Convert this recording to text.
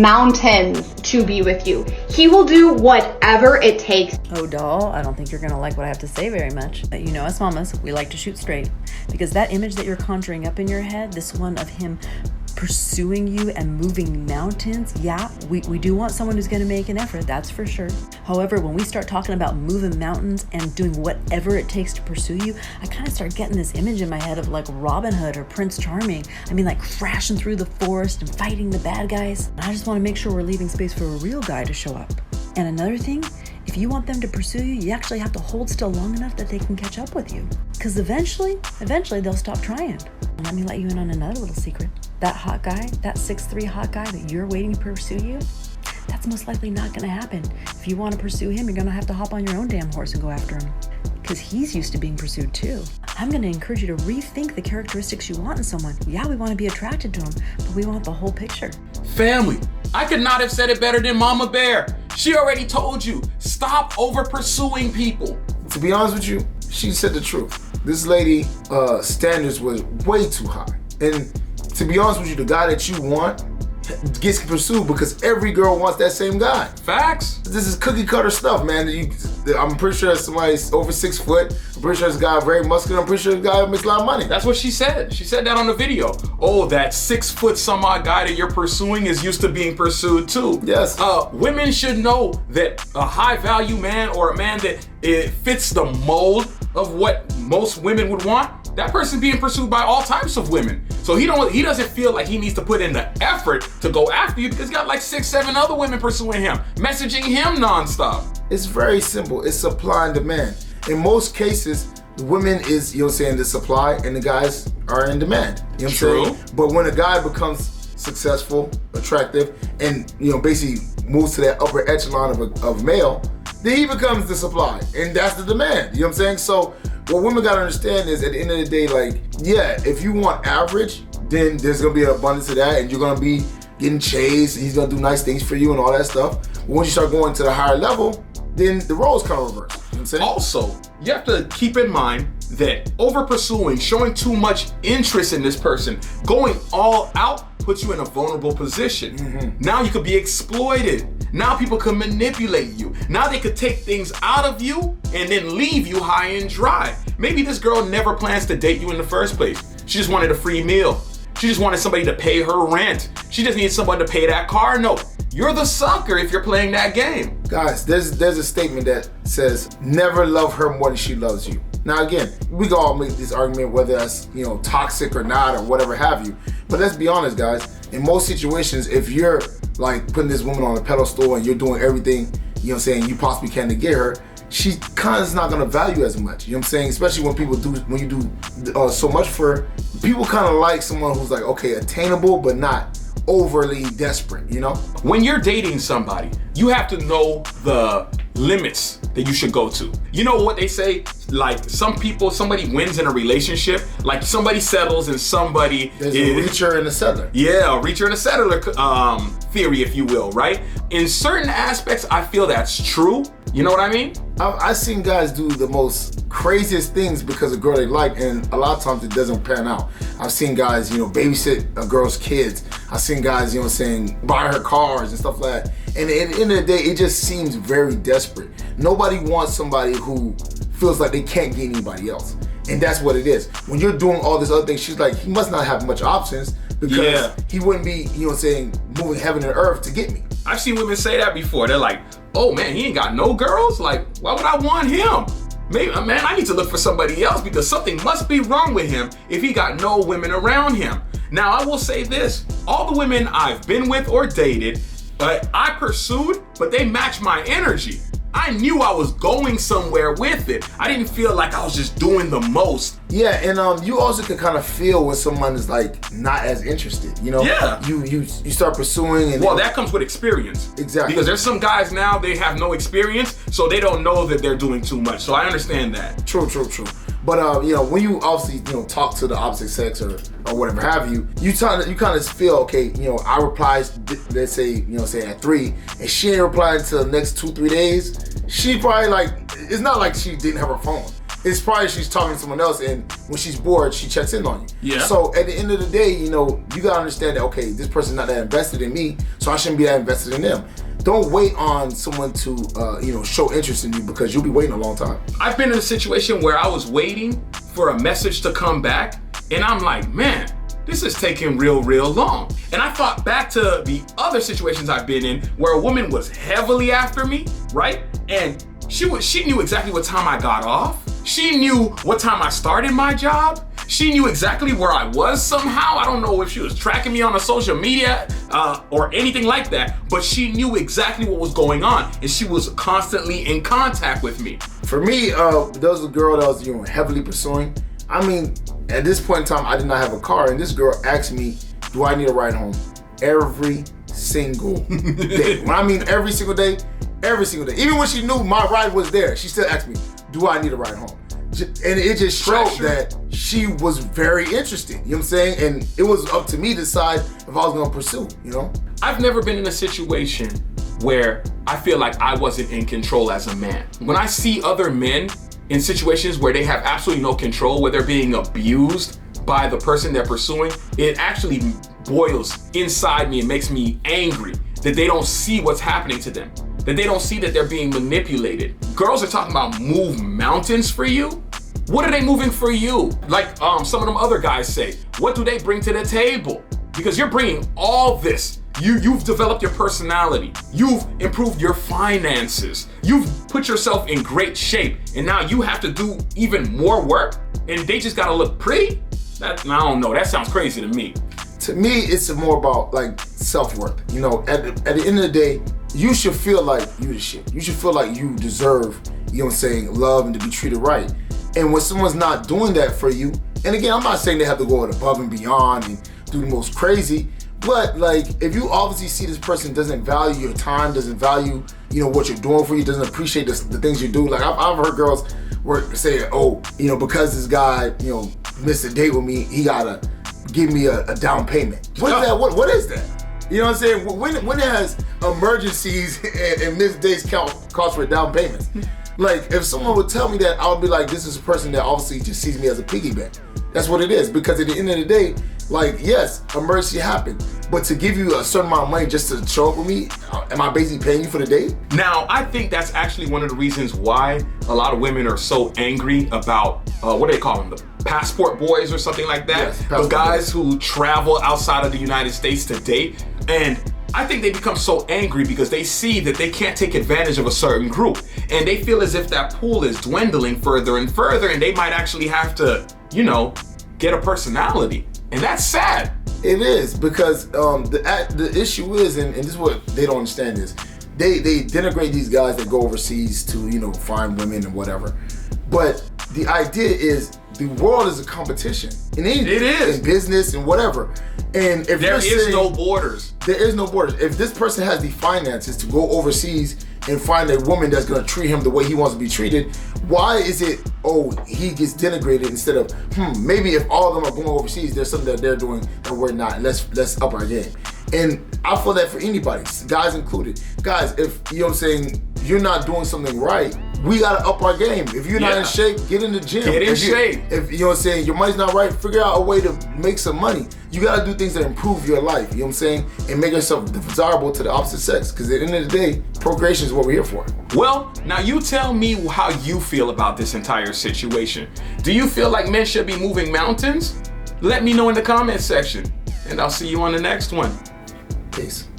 mountains to be with you. He will do whatever it takes. Oh, doll, I don't think you're gonna like what I have to say very much. But you know, us mamas, we like to shoot straight. Because that image that you're conjuring up in your head, this one of him pursuing you and moving mountains, yeah, we do want someone who's gonna make an effort, that's for sure. However, when we start talking about moving mountains and doing whatever it takes to pursue you, I kind of start getting this image in my head of like Robin Hood or Prince Charming. I mean, like crashing through the forest and fighting the bad guys. And I just want to make sure we're leaving space for a real guy to show up. And another thing, if you want them to pursue you, you actually have to hold still long enough that they can catch up with you. Because eventually they'll stop trying. And let me let you in on another little secret. That hot guy, that 6'3" hot guy that you're waiting to pursue you, that's most likely not gonna happen. If you wanna pursue him, you're gonna have to hop on your own damn horse and go after him. Because he's used to being pursued too. I'm gonna encourage you to rethink the characteristics you want in someone. Yeah, we wanna be attracted to him, but we want the whole picture. Family, I could not have said it better than Mama Bear. She already told you, stop over pursuing people. To be honest with you, she said the truth. This lady, standards was way too high. And to be honest with you, the guy that you want gets pursued because every girl wants that same guy. Facts. This is cookie cutter stuff, man. I'm pretty sure somebody's over 6 foot. I'm pretty sure this guy is very muscular. I'm pretty sure this guy makes a lot of money. That's what she said. She said that on the video. Oh, that 6 foot some odd guy that you're pursuing is used to being pursued too. Yes. Women should know that a high value man or a man that fits the mold of what most women would want, that person being pursued by all types of women. So he doesn't feel like he needs to put in the effort to go after you because he's got like 6, 7 other women pursuing him, messaging him nonstop. It's very simple. It's supply and demand. In most cases, the women is, the supply and the guys are in demand. You know what I'm saying? But when a guy becomes successful, attractive, and basically moves to that upper echelon of male, then he becomes the supply, and that's the demand. You know what I'm saying? So what women gotta understand is at the end of the day, like, yeah, if you want average, then there's gonna be an abundance of that, and you're gonna be getting chased, and he's gonna do nice things for you and all that stuff. But once you start going to the higher level, then the roles kind of reverse. You know what I'm saying? Also, you have to keep in mind that over pursuing, showing too much interest in this person, going all out puts you in a vulnerable position. Mm-hmm. Now you could be exploited. Now people can manipulate you. Now they could take things out of you and then leave you high and dry. Maybe this girl never plans to date you in the first place. She just wanted a free meal. She just wanted somebody to pay her rent. She just needs somebody to pay that car note. You're the sucker if you're playing that game. Guys, there's a statement that says, never love her more than she loves you. Now again, we can all make this argument whether that's, toxic or not or whatever have you. But let's be honest, guys. In most situations, if you're like putting this woman on a pedestal and you're doing everything, you possibly can to get her, she kind of is not gonna value as much. You know what I'm saying? Especially when you do so much for her, people kind of like someone who's like, okay, attainable, but not overly desperate, When you're dating somebody, you have to know the limits that you should go to. You know what they say? Like somebody wins in a relationship, like somebody settles and somebody There's a reacher and a settler. Yeah, a reacher and a settler theory, if you will, right? In certain aspects, I feel that's true. You know what I mean? I've seen guys do the most craziest things because of a girl they like, and a lot of times it doesn't pan out. I've seen guys, babysit a girl's kids. I've seen guys, buy her cars and stuff like that. And at the end of the day, it just seems very desperate. Nobody wants somebody who feels like they can't get anybody else. And that's what it is. When you're doing all this other thing, she's like, he must not have much options because he wouldn't be, moving heaven and earth to get me. I've seen women say that before. They're like, oh man, he ain't got no girls? Like, why would I want him? Maybe, man, I need to look for somebody else because something must be wrong with him if he got no women around him. Now, I will say this. All the women I've been with or dated, I pursued, but they match my energy. I knew I was going somewhere with it. I didn't feel like I was just doing the most. Yeah, and you also can kind of feel when someone is like not as interested, Yeah. You start pursuing and... Well, that comes with experience. Exactly. Because there's some guys now, they have no experience, so they don't know that they're doing too much. So I understand that. True. But when you obviously talk to the opposite sex or whatever have you, you kind of feel okay. I reply, let's say say at 3, and she ain't replying until the next 2-3 days. She probably like, it's not like she didn't have her phone. it's probably she's talking to someone else, and when she's bored, she checks in on you. Yeah. So at the end of the day, you know, you gotta understand that, okay, this person's not that invested in me, so I shouldn't be that invested in them. Don't wait on someone to, show interest in you, because you'll be waiting a long time. I've been in a situation where I was waiting for a message to come back, and I'm like, man, this is taking real long. And I thought back to the other situations I've been in where a woman was heavily after me, right? And she knew exactly what time I got off. She knew what time I started my job. She knew exactly where I was somehow. I don't know if she was tracking me on a social media or anything like that, but she knew exactly what was going on, and she was constantly in contact with me. For me, there was a girl that was heavily pursuing. I mean, at this point in time, I did not have a car, and this girl asked me, do I need a ride home? Every single day. When I mean every single day, even when she knew my ride was there, she still asked me, do I need a ride home? And it just showed that she was very interested, you know what I'm saying? And it was up to me to decide if I was gonna pursue, you know? I've never been in a situation where I feel like I wasn't in control as a man. When I see other men in situations where they have absolutely no control, where they're being abused by the person they're pursuing, it actually boils inside me and makes me angry that they don't see what's happening to them, that they don't see that they're being manipulated. Girls are talking about move mountains for you. What are they moving for you? Like some of them other guys say, what do they bring to the table? Because you're bringing all this. You've developed your personality. You've improved your finances. You've put yourself in great shape. And now you have to do even more work, and they just gotta look pretty? I don't know, that sounds crazy to me. To me, it's more about like self-worth. You know, at the end of the day, you should feel like you the shit. You should feel like you deserve, you know what I'm saying, love and to be treated right. And when someone's not doing that for you, and again, I'm not saying they have to go above and beyond and do the most crazy, but like, if you obviously see this person doesn't value your time, doesn't value, what you're doing for you, doesn't appreciate the things you do. Like I've heard girls say, oh, because this guy, missed a date with me, he gotta give me a down payment. What is that? What is that? You know what I'm saying? When has emergencies and missed dates cost for down payments? Like, if someone would tell me that, I would be like, this is a person that obviously just sees me as a piggy bank. That's what it is. Because at the end of the day, like, yes, emergency happened, but to give you a certain amount of money just to show up with me, am I basically paying you for the date? Now, I think that's actually one of the reasons why a lot of women are so angry about, what do they call them? The passport boys or something like that? Yes, the guys who travel outside of the United States to date. And I think they become so angry because they see that they can't take advantage of a certain group. And they feel as if that pool is dwindling further and further, and they might actually have to, get a personality. And that's sad. It is, because the issue is, and this is what they don't understand is, they denigrate these guys that go overseas to, find women and whatever. But the idea is, the world is a competition. In anything. It is. In business and whatever. And if there is no borders. There is no borders. If this person has the finances to go overseas and find a woman that's gonna treat him the way he wants to be treated, why is it, he gets denigrated instead of, maybe if all of them are going overseas, there's something that they're doing that we're not. Let's up our game. And I feel that for anybody, guys included. Guys, if, you're not doing something right, we gotta up our game. If you're not in shape, get in the gym. Get in shape. If your money's not right, figure out a way to make some money. You gotta do things that improve your life, you know what I'm saying? And make yourself desirable to the opposite sex. Because at the end of the day, procreation is what we're here for. Well, now you tell me how you feel about this entire situation. Do you feel like men should be moving mountains? Let me know in the comment section, and I'll see you on the next one. Peace.